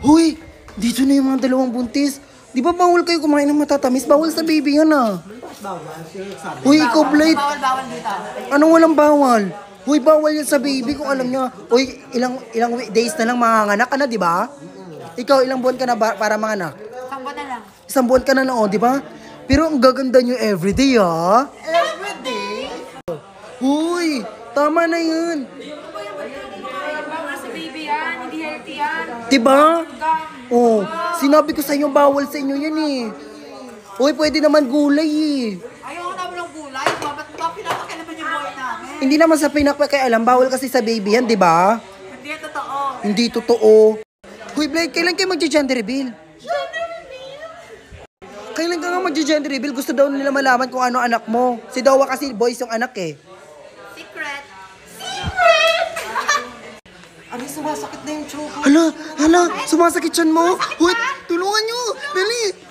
Hoy, dito na yung mga dalawang buntis. Di ba bawal kayo kumain ng matatamis? Bawal sa baby yan ah. Hoy, ikaw Blade. Bawal dito. Anong walang bawal? Hoy, bawal yan sa baby kung alam niya. Hoy, ilang days na lang manganganak ka na, di ba? Ikaw, ilang buwan ka na para manganak? Sambo na lang. Isang buwan ka na lang, oh, di ba? Pero ang gaganda niyo everyday, ah. Everyday? Hoy, tama na yan. Bawal sa baby yan. Hindi healthy yan. Diba? Oh, sinabi ko sa inyo, bawal sa inyo yan eh. Hoy, pwede naman gulay eh. Ayoko naman ng gulay. Ba't ba pinapakilaman yung buhay namin? Hindi naman sa pinakaialam, bawal kasi sa baby yan, di ba? Hindi yan totoo. Hindi totoo. Hoy, Blake, kailan kayo magje-gender reveal? Kailan ka nga magje-gender reveal? Gusto daw nila malaman kung ano anak mo. Si Dawa kasi boys yung anak eh. Secret. Ano, sumasakit na yung choco. Hala, sumasakit siyan mo? Hoy, tulungan nyo! Dali!